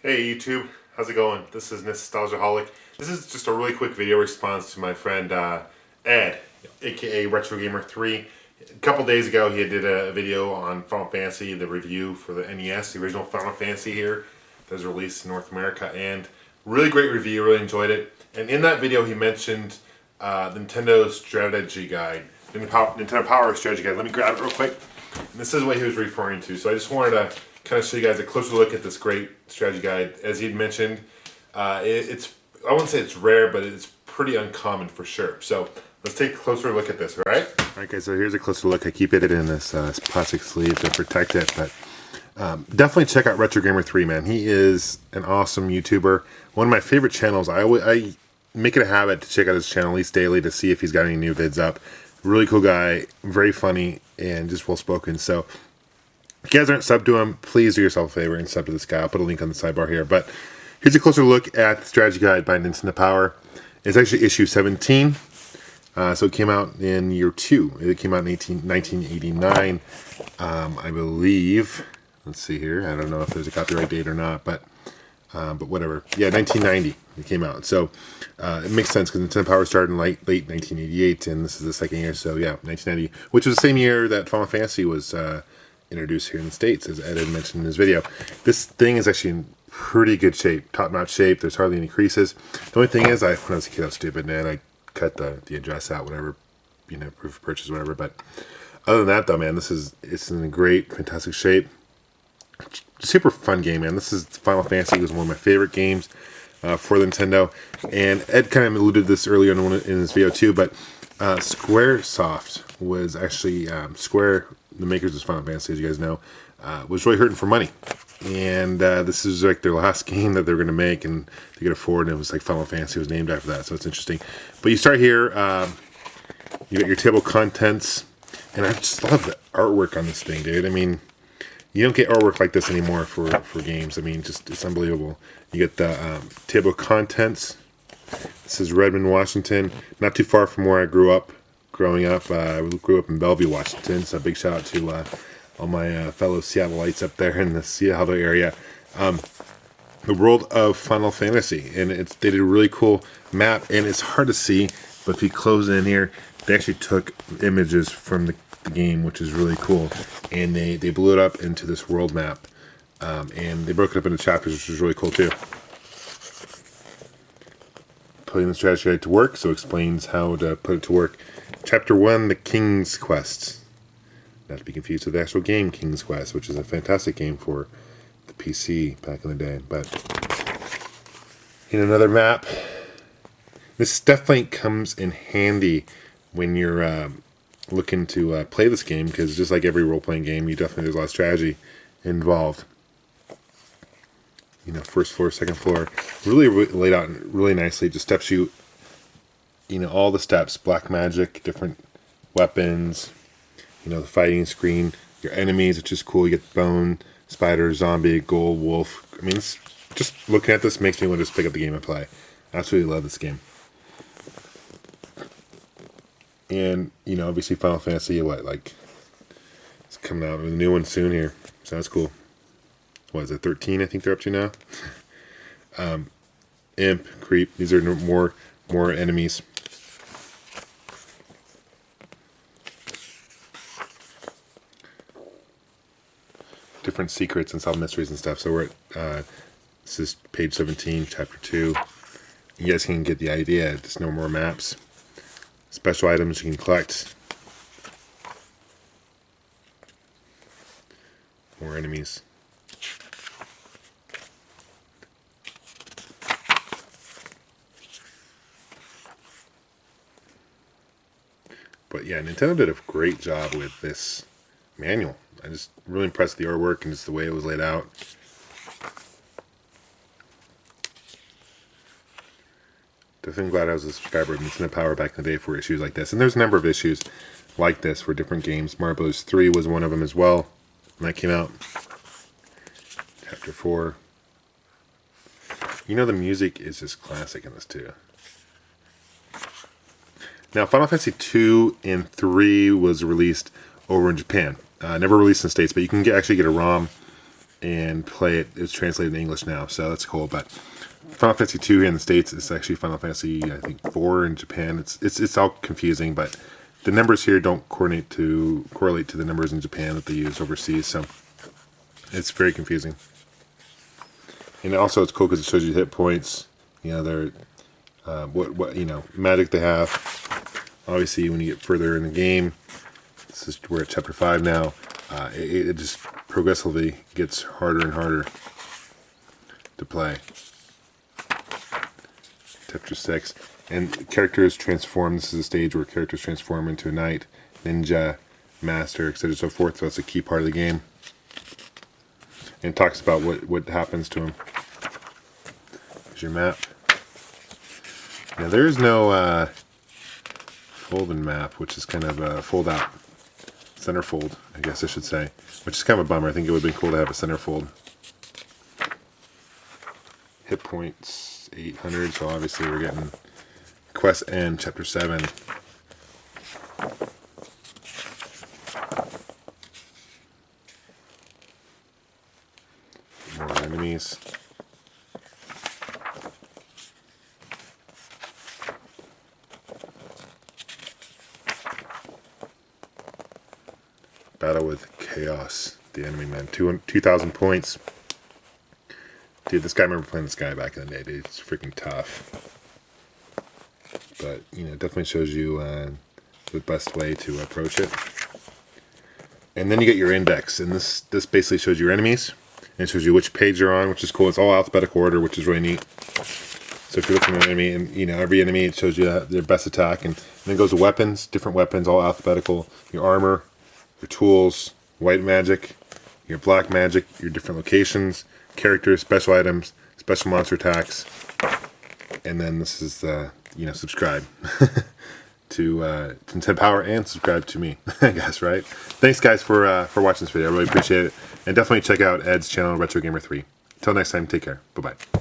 Hey YouTube, how's it going? This is NEStalgiaholic. This is just a really quick video response to my friend Ed, aka Retro Gamer 3. A couple days ago he did a video on Final Fantasy, the review for the NES, the original Final Fantasy here that was released in North America, and really great review, really enjoyed it. And in that video he mentioned the Nintendo Strategy Guide, the Nintendo Power Strategy Guide. Let me grab it real quick. And this is what he was referring to, so I just wanted to kind of show you guys a closer look at this great strategy guide. As he'd mentioned, it's, I wouldn't say it's rare, but it's pretty uncommon for sure. So let's take a closer look at this, alright? Alright guys, so here's a closer look. I keep it in this plastic sleeve to protect it, but definitely check out Retro Gamer 3, man. He is an awesome YouTuber. One of my favorite channels. I make it a habit to check out his channel at least daily to see if he's got any new vids up. Really cool guy, very funny, and just well spoken. So if you guys aren't subbed to him, please do yourself a favor and sub to this guy. I'll put a link on the sidebar here. But here's a closer look at the strategy guide by Nintendo Power. It's actually issue 17. So it came out in year 2. It came out in 1989, I believe. Let's see here. I don't know if there's a copyright date or not, but whatever. Yeah, 1990 it came out. So it makes sense because Nintendo Power started in late 1988, and this is the second year. So yeah, 1990, which was the same year that Final Fantasy was introduced here in the States, as Ed had mentioned in his video. This thing is actually in pretty good shape, top-notch shape. There's hardly any creases. The only thing is, when I was a kid, I was stupid, man. I cut the address out, whatever, you know, proof of purchase, whatever. But other than that, though, man, it's in a great, fantastic shape. Super fun game, man. This is Final Fantasy. It was one of my favorite games for the Nintendo. And Ed kind of alluded to this earlier in his video too, but Squaresoft was actually Square, the makers of Final Fantasy, as you guys know, was really hurting for money. And this is like their last game that they're going to make, and they could afford, and it was like Final Fantasy was named after that, so it's interesting. But you start here, you got your table of contents, and I just love the artwork on this thing, dude. I mean, you don't get artwork like this anymore for games. I mean, just it's unbelievable. You get the table of contents. This is Redmond, Washington, not too far from where I grew up. Growing up, I grew up in Bellevue, Washington, so big shout out to all my fellow Seattleites up there in the Seattle area. The world of Final Fantasy, and they did a really cool map, and it's hard to see, but if you close in here, they actually took images from the game, which is really cool, and they blew it up into this world map, and they broke it up into chapters, which is really cool too. Putting the strategy guide to work, so it explains how to put it to work. Chapter 1, The King's Quest. Not to be confused with the actual game King's Quest, which is a fantastic game for the PC back in the day. But in another map, this definitely comes in handy when you're looking to play this game, because just like every role-playing game, there's a lot of strategy involved. You know, first floor, second floor, really laid out really nicely. Just steps you, all the steps, black magic, different weapons, the fighting screen, your enemies, which is cool. You get bone, spider, zombie, gold, wolf. I mean, just looking at this makes me want to just pick up the game and play. I absolutely love this game. And, obviously Final Fantasy, it's coming out with a new one soon here. So that's cool. What is it, 13 I think they're up to now? Imp, creep, these are more enemies. Different secrets and solve mysteries and stuff. So we're at, this is page 17, chapter 2. You guys can get the idea. There's no more maps. Special items you can collect. More enemies. But yeah, Nintendo did a great job with this manual. I'm just really impressed with the artwork and just the way it was laid out. Definitely glad I was a subscriber of Nintendo Power back in the day for issues like this. And there's a number of issues like this for different games. Mario Bros. 3 was one of them as well when that came out. Chapter 4. The music is just classic in this too. Now, Final Fantasy 2 and 3 was released over in Japan. Never released in the States, but you can actually get a ROM and play it. It's translated in English now, so that's cool. But Final Fantasy 2 here in the States, it's actually Final Fantasy, I think, 4 in Japan. It's all confusing, but the numbers here don't correlate to the numbers in Japan that they use overseas, so it's very confusing. And also, it's cool because it shows you hit points. You know, they're what magic they have. Obviously, when you get further in the game, we're at chapter 5 now. It just progressively gets harder and harder to play. Chapter 6. And characters transform. This is a stage where characters transform into a knight, ninja, master, etc. and so forth. So that's a key part of the game. And it talks about what happens to them. Here's your map. Now there is no folding map, which is kind of a fold out. Centerfold, I guess I should say. Which is kind of a bummer. I think it would have been cool to have a centerfold. Hit points 800, so obviously we're getting quest end, chapter 7. More enemies. Battle with Chaos, the enemy man. 2,000 points. Dude, I remember playing this guy back in the day, dude. It's freaking tough. But, it definitely shows you the best way to approach it. And then you get your index, and this basically shows your enemies, and it shows you which page you're on, which is cool. It's all alphabetical order, which is really neat. So if you're looking at an enemy, and every enemy, it shows you their best attack, and then it goes to weapons, different weapons, all alphabetical. Your armor, your tools, white magic, your black magic, your different locations, characters, special items, special monster attacks, and then this is subscribe to Nintendo Power and subscribe to me, I guess, right? Thanks guys for watching this video. I really appreciate it, and definitely check out Ed's channel, Retro Gamer 3. Until next time, take care. Bye bye.